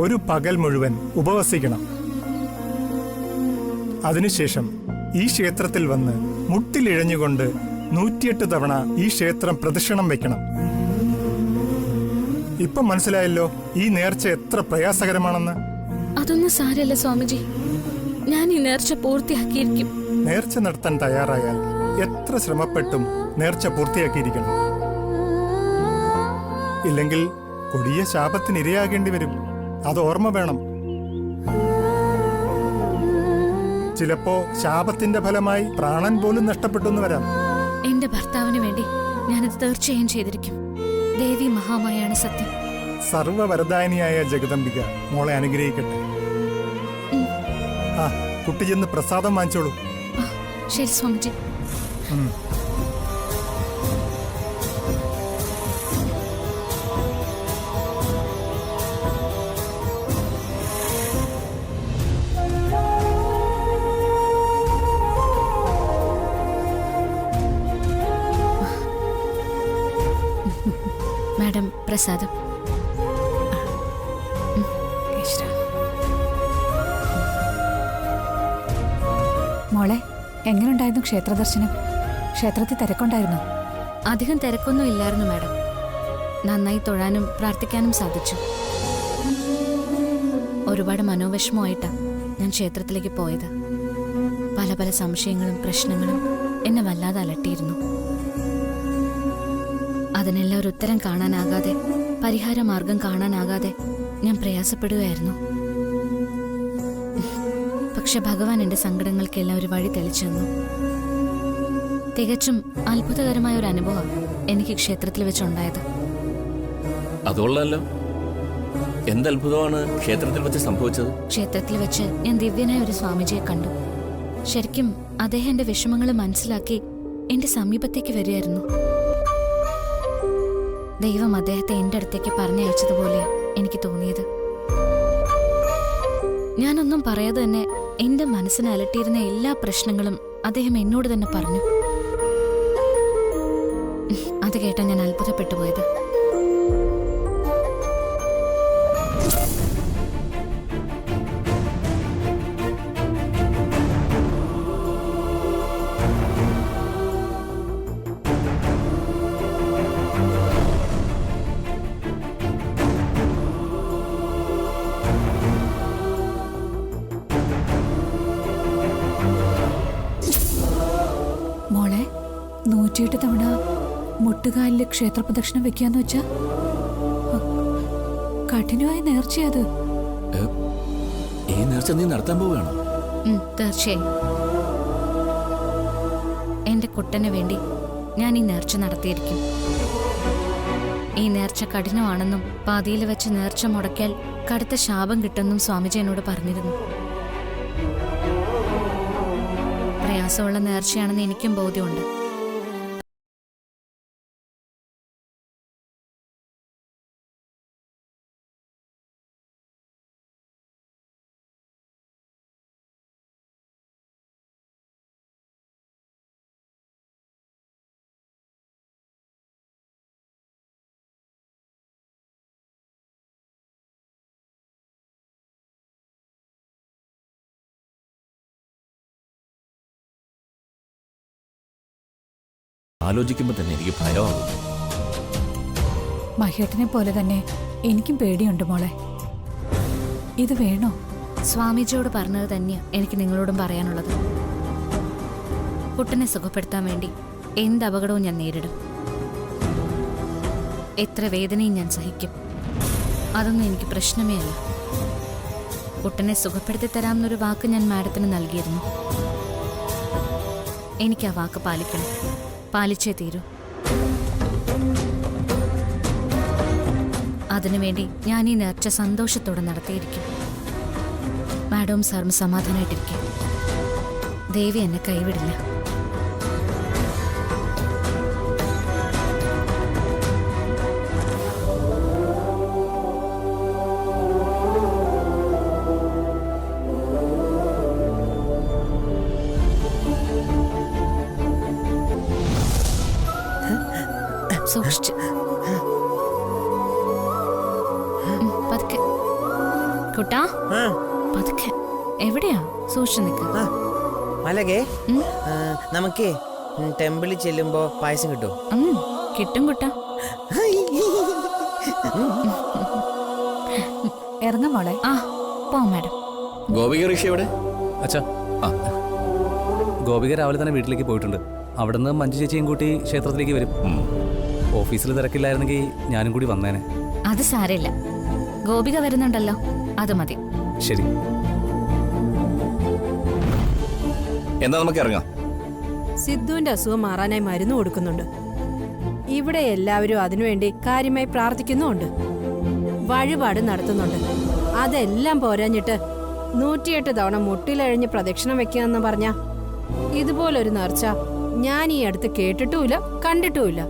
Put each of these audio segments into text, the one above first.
ഒരു പകൽ മുഴുവൻ ഉപവസിക്കണം. അതിനുശേഷം ഈ ക്ഷേത്രത്തിൽ വന്ന് മുട്ടിലിഴഞ്ഞുകൊണ്ട് 108 തവണ ഈ ക്ഷേത്രം പ്രദക്ഷിണം വെക്കണം. ഇപ്പം മനസ്സിലായല്ലോ ഈ നേർച്ച എത്ര പ്രയാസകരമാണെന്ന്. അതൊന്നും സാരല്ല സ്വാമിജി, ഞാൻ ഈ നേർച്ച പൂർത്തിയാക്കിയിരിക്കും. നേർച്ച നടത്താൻ തയ്യാറായാൽ എത്ര ശ്രമപ്പെട്ടും നേർച്ച പൂർത്തിയാക്കിയിരിക്കണം. ഇല്ലെങ്കിൽ കൊടിയ ശാപത്തിന് ഇരയാകേണ്ടി വരും. അത് ഓർമ്മ വേണം. ചിലപ്പോ ശാപത്തിന്റെ ഫലമായി പ്രാണൻ പോലും നഷ്ടപ്പെട്ടെന്ന് വരാം. എന്റെ ഭർത്താവിന് വേണ്ടി ഞാനത് തീർച്ചയായും ചെയ്തിരിക്കും. ദേവി മഹാമായാണ് സത്യം. സർവവരദാനിയായ ജഗദംബിക മോളെ അനുഗ്രഹിക്കട്ടെ. ആ കുട്ടി ചെന്ന് പ്രസാദം വാങ്ങിച്ചോളൂ. ശരി സ്വാമിജി. മാഡം പ്രസാദം. മോളെ, എങ്ങനെയുണ്ടായിരുന്നു ക്ഷേത്രദർശനം? ക്ഷേത്രത്തിൽ തിരക്കുണ്ടായിരുന്നോ? അധികം തിരക്കൊന്നും ഇല്ലായിരുന്നു മാഡം. നന്നായി തൊഴാനും പ്രാർത്ഥിക്കാനും സാധിച്ചു. ഒരുപാട് മനോവിഷമമായിട്ടാണ് ഞാൻ ക്ഷേത്രത്തിലേക്ക് പോയത്. പല പല സംശയങ്ങളും പ്രശ്നങ്ങളും എന്നെ വല്ലാതെ അലട്ടിയിരുന്നു. അതിനെല്ലാം ഒരു ഉത്തരം കാണാനാകാതെ, പരിഹാരമാർഗം കാണാനാകാതെ ഞാൻ പ്രയാസപ്പെടുകയായിരുന്നു. പക്ഷെ ഭഗവാൻ എന്റെ സങ്കടങ്ങൾക്കെല്ലാം ഒരു വഴി തെളിച്ചു തന്നു. തികച്ചും അത്ഭുതകരമായ ഒരു അനുഭവം എനിക്ക് ക്ഷേത്രത്തിൽ വെച്ചുണ്ടായത്. അതുകൊള്ളല്ലോ. എന്തത്ഭുതമാണ് ക്ഷേത്രത്തിൽ വെച്ച് സംഭവിച്ചത്? ക്ഷേത്രത്തിൽ വെച്ച് ഞാൻ ദിവ്യനായ ഒരു സ്വാമിജിയെ കണ്ടു. ശരിക്കും അദ്ദേഹം എന്റെ വിഷമങ്ങൾ മനസ്സിലാക്കി എന്റെ സമീപത്തേക്ക് വരികയായിരുന്നു. ദൈവം അദ്ദേഹത്തെ എന്റെ അടുത്തേക്ക് പറഞ്ഞയച്ചതുപോലെ എനിക്ക് തോന്നിയത്. ഞാനൊന്നും പറയാതെ തന്നെ എന്റെ മനസ്സിനെ അലട്ടിയിരുന്ന എല്ലാ പ്രശ്നങ്ങളും അദ്ദേഹം എന്നോട് തന്നെ പറഞ്ഞു. അത് കേട്ടാ ഞാൻ അത്ഭുതപ്പെട്ടു പോയത്. മോളെ, 108 തവണ മുട്ടുകാലില് ക്ഷേത്രപ്രദക്ഷിണം വെക്കാന്ന് വെച്ചാ കഠിനമായ നേർച്ചയത്. ഈ നേർച്ച നീ നടത്താൻ പോവുകയാണോ? തീർച്ചയായും. എന്റെ കുട്ടന് വേണ്ടി ഞാൻ ഈ നേർച്ച നടത്തിയിരിക്കും. ഈ നേർച്ച കഠിനമാണെന്നും പാതിയിൽ വെച്ച് നേർച്ച മുടക്കിയാൽ കടുത്ത ശാപം കിട്ടുമെന്നും സ്വാമിജി എന്നോട് പറഞ്ഞിരുന്നു. പ്രയാസമുള്ള നേർച്ചയാണെന്ന് എനിക്കും ബോധ്യമുണ്ട്. ആലോചിക്കുമ്പോൾ തന്നെ എനിക്ക് ഭയമാകും. മഹേട്ടനെ പോലെ തന്നെ എനിക്കും പേടിയുണ്ട് മോളെ. ഇത് വേണോ? സ്വാമിജിയോട് പറഞ്ഞത് തന്നെയാ എനിക്ക് നിങ്ങളോടും പറയാനുള്ളത്. കുട്ടനെ സുഖപ്പെടുത്താൻ വേണ്ടി എന്ത് അപകടവും ഞാൻ നേരിടും. എത്ര വേദനയും ഞാൻ സഹിക്കും. അതൊന്നും എനിക്ക് പ്രശ്നമേ അല്ല. കുട്ടനെ സുഖപ്പെടുത്തി തരാമെന്നൊരു വാക്ക് ഞാൻ മാഡത്തിന് നൽകിയിരുന്നു. എനിക്ക് ആ വാക്ക് പാലിക്കണം. പാലിച്ചേ തീരൂ. അതിനുവേണ്ടി ഞാൻ ഈ നേർച്ച സന്തോഷത്തോടെ നടത്തിയിരിക്കും. മാഡവും സാറും സമാധാനമായിട്ടിരിക്കും. ദേവി എന്നെ കൈവിടില്ല. സൂക്ഷിച്ച് പതുക്കെ. കുട്ടാ ആ, പതുക്കെ എവിടെയാ സൂക്ഷിച്ചു നിൽക്ക്. ആ. മലകേ ഉം. നമുക്ക് ടെമ്പിളിൽ ചെല്ലുമ്പോ പായസം കിട്ടുമോ? കിട്ടും കുട്ടാ. ഇറങ്ങാം മോളെ. ആ പോ മാഡം. ഗോപിക ഋഷി എവിടെ? അച്ഛാ, ആ ഗോപിക രാവിലെ തന്നെ വീട്ടിലേക്ക് പോയിട്ടുണ്ട്. അവിടുന്ന് മഞ്ജു ചേച്ചിയും കൂട്ടി ക്ഷേത്രത്തിലേക്ക് വരും. ഓഫീസിൽ തിരക്കില്ലായിരുന്നെങ്കിൽ ഞാനും കൂടി വന്നേനെ. അത് സാരമില്ല, ഗോപിക വരുന്നുണ്ടല്ലോ, അത് മതി. ശരി. എന്നാ നമുക്ക് ഇറങ്ങാം. സിദ്ധുവിന്റെ അസുഖം മാറാനായി മരുന്ന് കൊടുക്കുന്നുണ്ട്. ഇവിടെ എല്ലാവരും അതിനുവേണ്ടി കാര്യമായി പ്രാർത്ഥിക്കുന്നുമുണ്ട്, വഴിപാട് നടത്തുന്നുണ്ട്. അതെല്ലാം പോരാഞ്ഞിട്ട് 108 തവണ മുട്ടിലഴിഞ്ഞ് പ്രദക്ഷിണം വെക്കുകയെന്ന് പറഞ്ഞ ഇതുപോലൊരു നേർച്ച ഞാൻ ഈ അടുത്ത് കേട്ടിട്ടുമില്ല, കണ്ടിട്ടുമില്ല.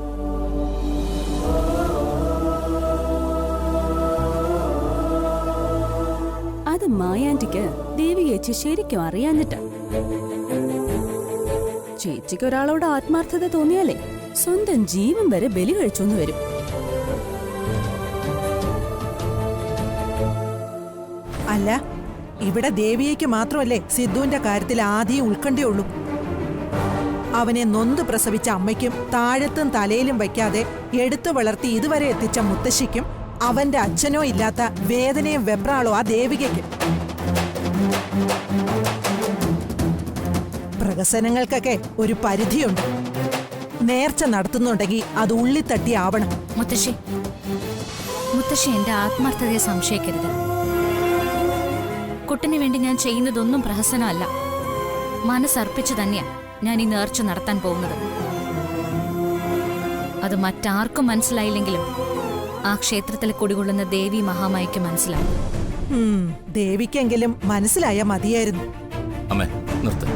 അത് മായാന്റിക്ക് ദേവി ചേച്ചി ശരിക്കും അറിയാഞ്ഞിട്ട. ചേച്ചിക്ക് ഒരാളോട് ആത്മാർത്ഥത തോന്നിയാലേ സ്വന്തം ജീവൻ വരെ ബലി കഴിച്ചോന്ന് വരും. അല്ല, ഇവിടെ ദേവിയേക്ക് മാത്രമല്ലേ സിദ്ധുവിന്റെ കാര്യത്തിൽ ആദ്യം ഉത്കണ്ഠയുള്ളൂ. അവനെ നൊന്ത് പ്രസവിച്ച അമ്മയ്ക്കും താഴത്തും തലയിലും വയ്ക്കാതെ എടുത്തു വളർത്തി ഇതുവരെ എത്തിച്ച മുത്തശ്ശിക്കും അവന്റെ അച്ഛനോ ഇല്ലാത്ത വേദനയും വെപ്രാളോ ആ ദേവികയ്ക്കും. പ്രഹസനങ്ങൾക്കൊക്കെ ഒരു പരിധിയുണ്ട്. നേർച്ച നടത്തുന്നുണ്ടെങ്കിൽ അത് ഉള്ളിത്തട്ടി ആവണം. മുത്തശ്ശി, മുത്തശ്ശി എന്റെ ആത്മാർത്ഥതയെ സംശയിക്കരുത്. കുട്ടിന് വേണ്ടി ഞാൻ ചെയ്യുന്നതൊന്നും പ്രഹസനമല്ല. മനസ്സർപ്പിച്ചു തന്നെയാ ഞാൻ ഈ നേർച്ച നടത്താൻ പോകുന്നത്. അത് മറ്റാർക്കും മനസ്സിലായില്ലെങ്കിലും ആ ക്ഷേത്രത്തിൽ കുടികൊള്ളുന്ന ദേവി മഹാമായിക്ക് മനസ്സിലാവും. ദേവിക്കെങ്കിലും മനസ്സിലായ മതിയായിരുന്നു. അമ്മേ നിർത്ത്.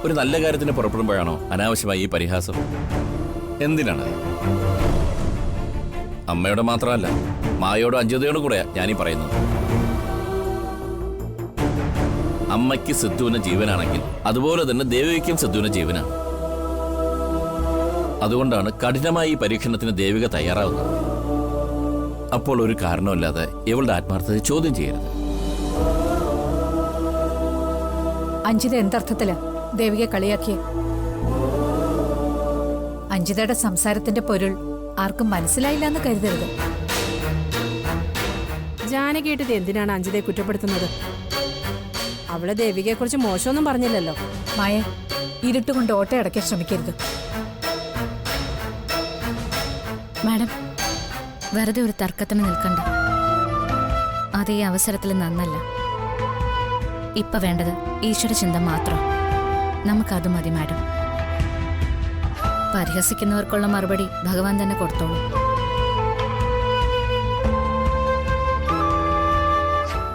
ഒരു നല്ല കാര്യത്തിന് പുറപ്പെടുമ്പോഴാണോ അനാവശ്യമായി ഈ പരിഹാസം? എന്തിനാണ്? അമ്മയോട് മാത്രമല്ല, മായയോടും അഞ്ജതയോടും കൂടെയാ ഞാനീ പറയുന്നത്. അമ്മയ്ക്ക് സിദ്ധുവിന് ജീവനാണെങ്കിൽ അതുപോലെ തന്നെ ദേവികയ്ക്കും സിദ്ധുവിന് ജീവനാണ്. അതുകൊണ്ടാണ് കഠിനമായി ഈ പരീക്ഷണത്തിന് ദേവിക തയ്യാറാവുന്നത്. അപ്പോൾ ഒരു കാരണമില്ലാതെ ഇവളുടെ ആത്മാർത്ഥത ചോദ്യം ചെയ്യരുത്. അഞ്ജിത എന്തർത്ഥത്തില് ദേവികയെ കളിയാക്കിയ? അഞ്ജിതയുടെ സംസാരത്തിന്റെ പൊരുൾ ആർക്കും മനസ്സിലായില്ല എന്ന് കരുതരുത്. ജാനകിയിട്ട് എന്തിനാണ് അഞ്ജിതയെ കുറ്റപ്പെടുത്തുന്നത്? അവള് ദേവികയെ കുറിച്ച് മോശമൊന്നും പറഞ്ഞില്ലല്ലോ. മായ, ഇരുട്ടുകൊണ്ട് ഓട്ടയടയ്ക്കാൻ ശ്രമിക്കരുത്. മാഡം, വെറുതെ ഒരു തർക്കത്തിന് നിൽക്കണ്ട. അതേ അവസരത്തിൽ നന്നല്ല. ഇപ്പൊ വേണ്ടത് ഈശ്വരചിന്ത മാത്രം. നമുക്കത് മതി മാഡം. പരിഹസിക്കുന്നവർക്കുള്ള മറുപടി ഭഗവാൻ തന്നെ കൊടുത്തോളൂ.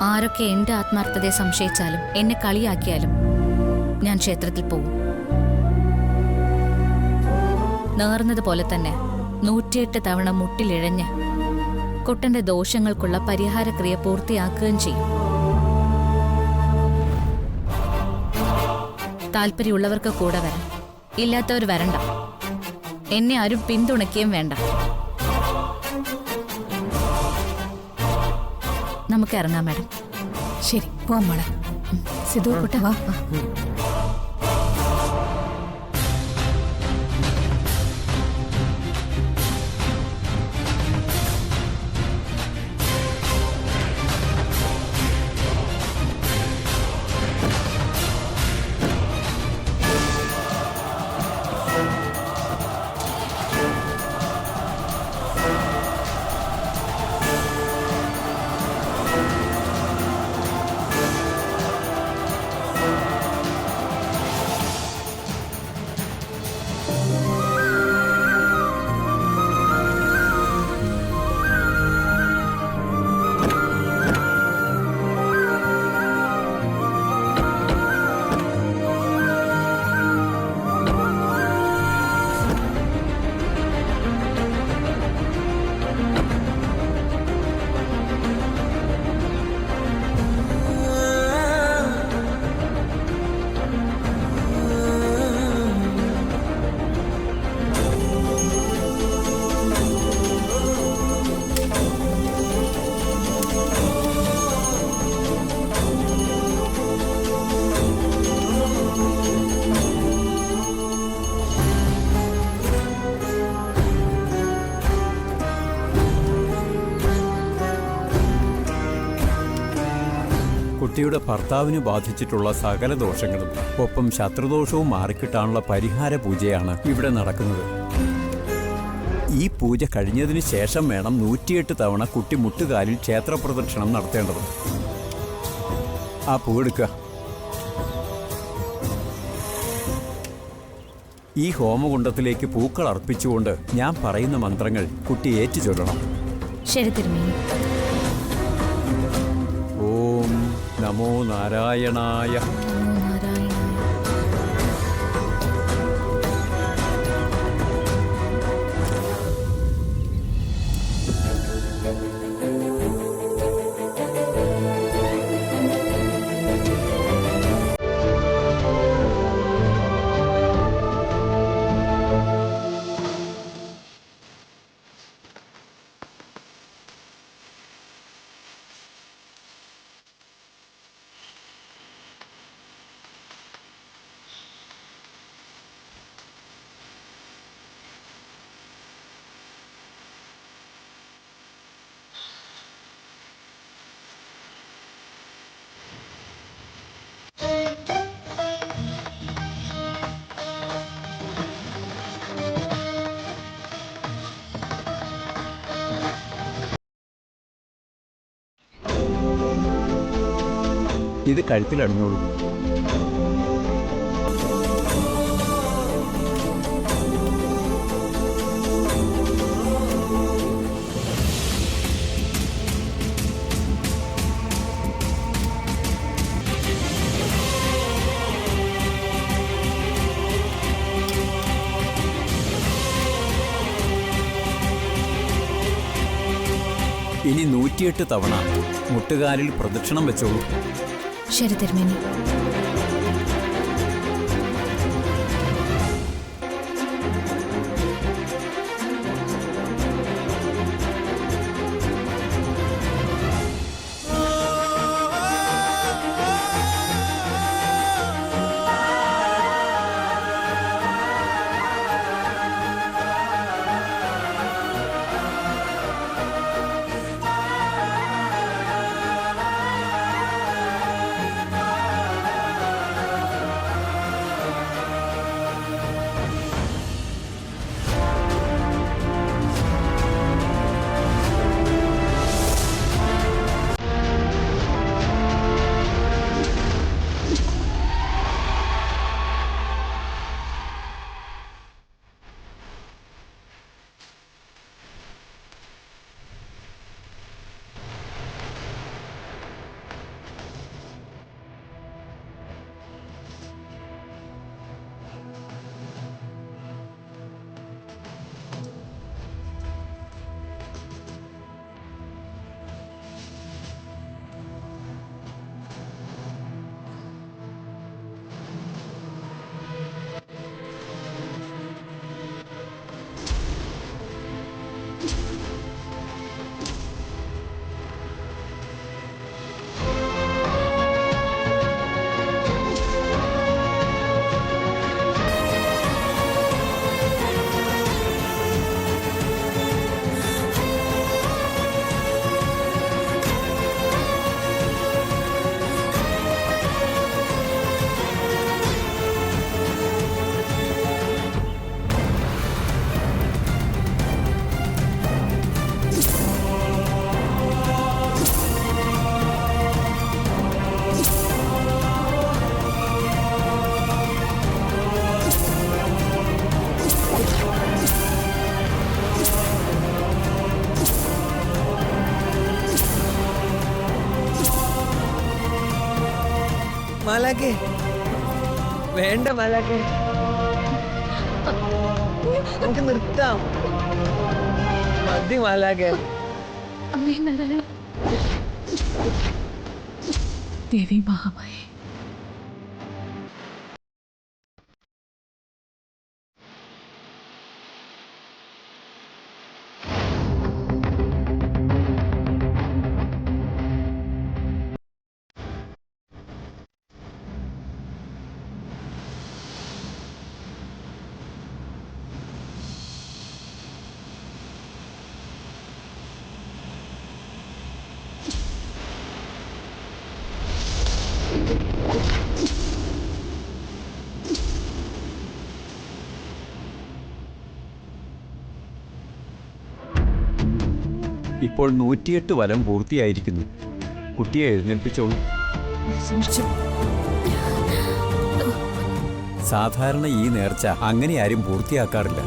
ആരൊക്കെ എന്റെ ആത്മാർത്ഥതയെ സംശയിച്ചാലും എന്നെ കളിയാക്കിയാലും ഞാൻ ക്ഷേത്രത്തിൽ പോകും. നേർന്നതുപോലെ തന്നെ 108 തവണ മുട്ടിലിഴഞ്ഞ് കുട്ടന്റെ ദോഷങ്ങൾക്കുള്ള പരിഹാരക്രിയ പൂർത്തിയാക്കുകയും ചെയ്യും. താല്പര്യമുള്ളവർക്ക് കൂടെ വരാം, ഇല്ലാത്തവർ വരണ്ട. എന്നെ ആരും പിന്തുണയ്ക്കുകയും വേണ്ട. നമുക്ക് ഇറങ്ങാം മാഡം. ശരി, പോവാം മോളെ. സിധു കുട്ട വാ. കുട്ടിയുടെ ഭർത്താവിന് ബാധിച്ചിട്ടുള്ള സകല ദോഷങ്ങളും ഒപ്പം ശത്രുദോഷവും മാറിക്കിട്ടാനുള്ള പരിഹാര പൂജയാണ് ഇവിടെ നടക്കുന്നത്. ഈ പൂജ കഴിഞ്ഞതിന് ശേഷം വേണം 108 തവണ കുട്ടി മുട്ടുകാലിൽ ക്ഷേത്രപ്രദക്ഷിണം നടത്തേണ്ടത്. ആ പൂവെടുക്കുക. ഈ ഹോമകുണ്ടത്തിലേക്ക് പൂക്കൾ അർപ്പിച്ചുകൊണ്ട് ഞാൻ പറയുന്ന മന്ത്രങ്ങൾ കുട്ടി ഏറ്റു ചൊല്ലണം. ശരി തിരുമേനി. ഓം നമോ നാരായണായ. ഇത് കഴുത്തിലണിഞ്ഞോളൂ. ഇനി 108 തവണ മുട്ടുകാലിൽ പ്രദക്ഷിണം വെച്ചോളൂ. ശരി തിരുമേനി. മാലാഖേ, വേണ്ട മാലാഖേ, നമുക്ക് നിർത്താം. മതി മാലാഖേ. ദേവി മഹാമായി. ഇപ്പോൾ 108 വലം പൂർത്തിയായിരിക്കുന്നു. കുട്ടിയെ എഴുന്നേൽപ്പിച്ചോളൂ. സാധാരണ ഈ നേർച്ച അങ്ങനെ ആരും പൂർത്തിയാക്കാറില്ല.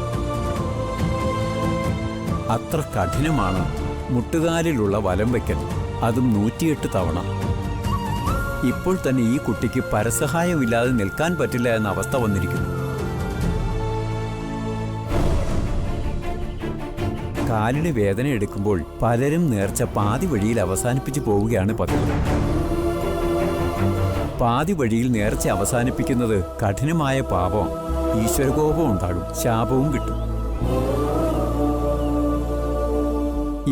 അത്ര കഠിനമാണ് മുട്ടുകാലിലുള്ള വലം വയ്ക്കൽ, അതും 108 തവണ. ഇപ്പോൾ തന്നെ ഈ കുട്ടിക്ക് പരസഹായമില്ലാതെ നിൽക്കാൻ പറ്റില്ല എന്ന അവസ്ഥ വന്നിരിക്കുന്നു. കാലിന് വേദന എടുക്കുമ്പോൾ പലരും നേർച്ച പാതി വഴിയിൽ അവസാനിപ്പിച്ചു പോവുകയാണ് പതിവ്. പാതി വഴിയിൽ നേർച്ച അവസാനിപ്പിക്കുന്നത് കഠിനമായ പാപം, ഈശ്വരകോപം ഉണ്ടാകും, ശാപവും കിട്ടും.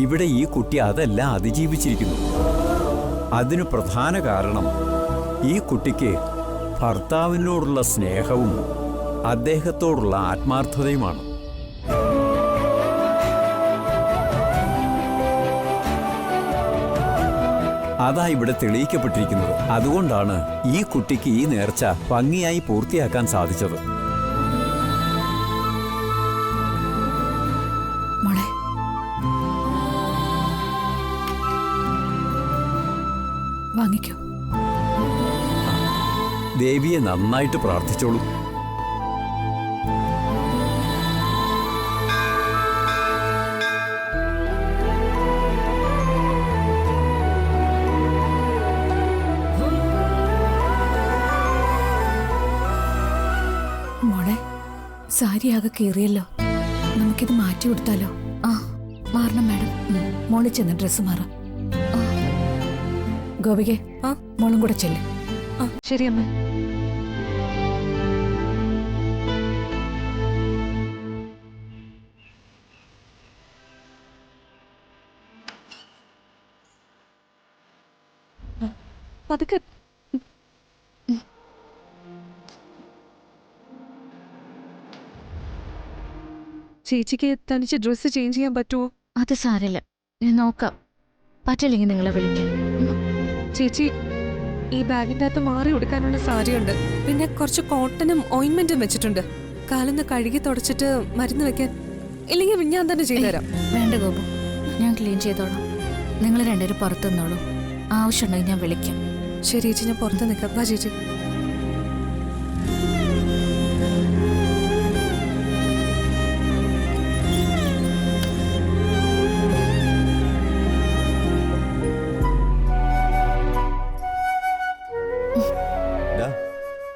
ഇവിടെ ഈ കുട്ടി അതെല്ലാം അതിജീവിച്ചിരിക്കുന്നു. അതിനു പ്രധാന കാരണം ഈ കുട്ടിക്ക് ഭർത്താവിനോടുള്ള സ്നേഹവും അദ്ദേഹത്തോടുള്ള ആത്മാർത്ഥതയുമാണ്. അതാ ഇവിടെ തെളിയിക്കപ്പെട്ടിരിക്കുന്നത്. അതുകൊണ്ടാണ് ഈ കുട്ടിക്ക് ഈ നേർച്ച ഭംഗിയായി പൂർത്തിയാക്കാൻ സാധിച്ചത്. മോളെ, വാങ്ങിക്കോ. ദേവിയെ നന്നായിട്ട് പ്രാർത്ഥിച്ചോളൂ. മോളെ, സാരി ആകെ കീറിയല്ലോ. നമുക്കിത് മാറ്റി കൊടുത്താലോ? ആ, മാറണം മാഡം. മോള് ചെന്ന് ഡ്രസ്സ് മാറാം. ഗോപികെ, മോളും കൂടെ ചെല്ല്. ശരി അമ്മ. പതുക്കെ. ചേച്ചിക്ക് തനിച്ച് ഡ്രസ്സ് ചേഞ്ച് ചെയ്യാൻ പറ്റുമോ? അത് സാരല്ല, ഞാൻ നോക്കാം. പറ്റില്ലെങ്കിൽ നിങ്ങളെ വിളിക്കാം. ചേച്ചി, ഈ ബാഗിന്റെ അകത്ത് മാറി കൊടുക്കാനുള്ള സാരിയുണ്ട്. പിന്നെ കുറച്ച് കോട്ടനും ഓയിന്റ്മെന്റും വെച്ചിട്ടുണ്ട്. കാലൊന്ന് കഴുകി തുടച്ചിട്ട് മരുന്ന് വെക്കാൻ. ഇല്ലെങ്കിൽ ഞാൻ തന്നെ ചെയ്തുതരാം. വേണ്ട ഗോപു, ഞാൻ ക്ലീൻ ചെയ്തോളാം. നിങ്ങൾ രണ്ടുപേരും പുറത്തു നിന്നോളൂ. ആവശ്യമുണ്ടെങ്കിൽ ഞാൻ വിളിക്കാം. ശരി ചേച്ചി, ഞാൻ പുറത്ത് നിൽക്കാം. വാ ചേച്ചി.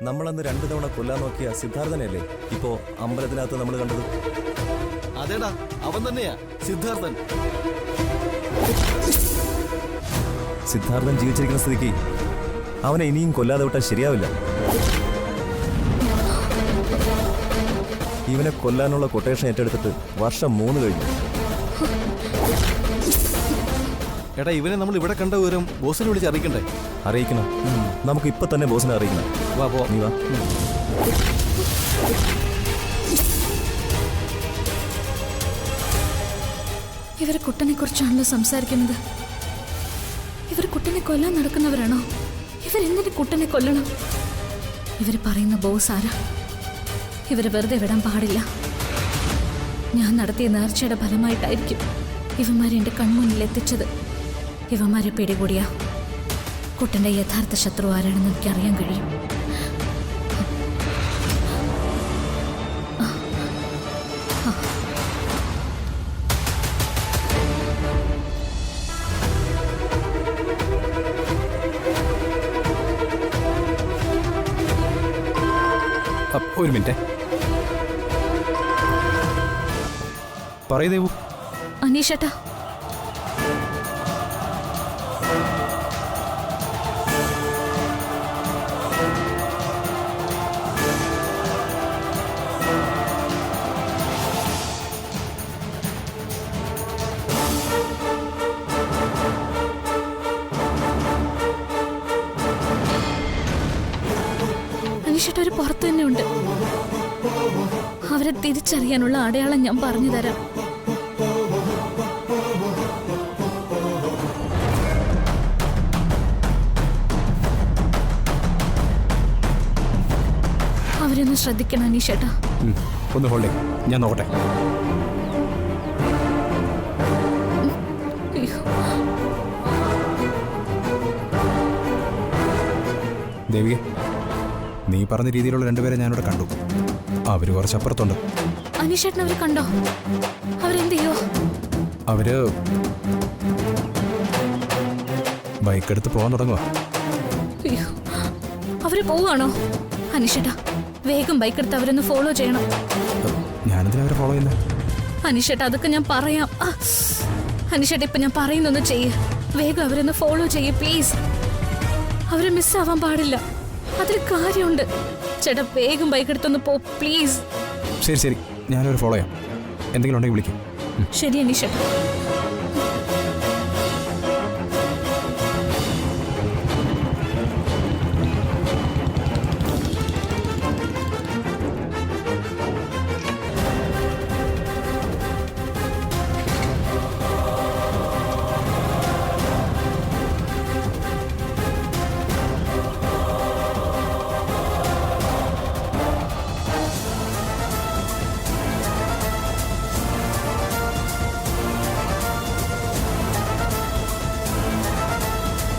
നമ്മളന്ന് 2 തവണ കൊല്ലാൻ നോക്കിയ സിദ്ധാർത്ഥനല്ലേ ഇപ്പോ അമ്പലത്തിനകത്ത് നമ്മൾ കണ്ടത്? അതേടാ, അവൻ തന്നെയാ സിദ്ധാർത്ഥൻ. സിദ്ധാർത്ഥൻ ജീവിച്ചിരിക്കുന്ന സ്ഥിതിക്ക് അവനെ ഇനിയും കൊല്ലാതെ വിട്ടാൽ ശരിയാവില്ല. ഇവനെ കൊല്ലാനുള്ള കൊട്ടേഷൻ ഏറ്റെടുത്തിട്ട് വർഷം 3 കഴിഞ്ഞു. എടാ, ഇവനെ നമ്മൾ ഇവിടെ കണ്ട വിവരം ബോസിനെ വിളിച്ച് അറിയിക്കണ്ടേ? അറിയിക്കണം. നമുക്ക് ഇപ്പൊ തന്നെ ബോസിനെ അറിയിക്കണം. വാ പോ. നീ വാ. ഇവർ കുട്ടനെ കുറിച്ചാണല്ലോ സംസാരിക്കുന്നത്. ഇവർ കുട്ടനെ കൊല്ലാൻ നടക്കുന്നവരാണോ? ഇവരെന്തിന് കുട്ടനെ കൊല്ലണം? ഇവർ പറയുന്ന ബോസ് ആരാ? ഇവരെ വെറുതെ വിടാൻ പാടില്ല. ഞാൻ നടത്തിയ നേർച്ചയുടെ ഫലമായിട്ടായിരിക്കും ഇവന്മാരെ എന്റെ കൺമുന്നിൽ എത്തിച്ചത്. ഇവന്മാരെ പിടികൂടിയാ കുട്ടന്റെ യഥാർത്ഥ ശത്രു ആരാണെന്ന് എനിക്കറിയാൻ കഴിയും. ഒരു മിനിറ്റ് പറയൂ ദേവു. അനീഷേട്ടാ, അനീഷേട്ട ഒരു പുറത്തു തന്നെ ഉണ്ട്. അവരെ തിരിച്ചറിയാനുള്ള അടയാളം ഞാൻ പറഞ്ഞു തരാം. അവരൊന്ന് ശ്രദ്ധിക്കണം അനീഷേട്ടാ. ഒന്ന് ഹോൾഡേ, ഞാൻ നോക്കട്ടെ. അയ്യോ, ദേവികെ, നീ പറഞ്ഞ രീതിയിലുള്ള രണ്ടുപേരെ ഞാനിവിടെ കണ്ടു. അവര് കുറച്ചപ്പുറത്തുണ്ട്. അനീഷേട്ടൻ അവരെ കണ്ടോ? അവരെന്ത് ചെയ്യോ? അവര് ബൈക്കെടുത്ത് പോകാൻ തുടങ്ങുക. അയ്യോ, അവര് പോവാണോ? അനീഷേട്ടാ, വേഗം ബൈക്കെടുത്ത് അവരൊന്ന് ഫോളോ ചെയ്യണം. ഞാനെന്തിനാ അവരെ ഫോളോ ചെയ്യുന്നത്? അനീഷേട്ടാ, അതൊക്കെ ഞാൻ പറയാം. അനീഷേട്ടാ, ഇപ്പൊ ഞാൻ പറയുന്നൊന്ന് ചെയ്യ്. വേഗം അവരൊന്ന് ഫോളോ ചെയ്യ് പ്ലീസ്. അവരെ മിസ്സാവാൻ പാടില്ല. അതിൽ കാര്യമുണ്ട്. ചേട്ടാ, വേഗം ബൈക്കെടുത്തൊന്ന് പോ പ്ലീസ്. ശരി, ഞാനവരെ ഫോളോ ചെയ്യാം. എന്തെങ്കിലും ഉണ്ടെങ്കിൽ വിളിക്കും. ശരി അനീഷേട്ടാ.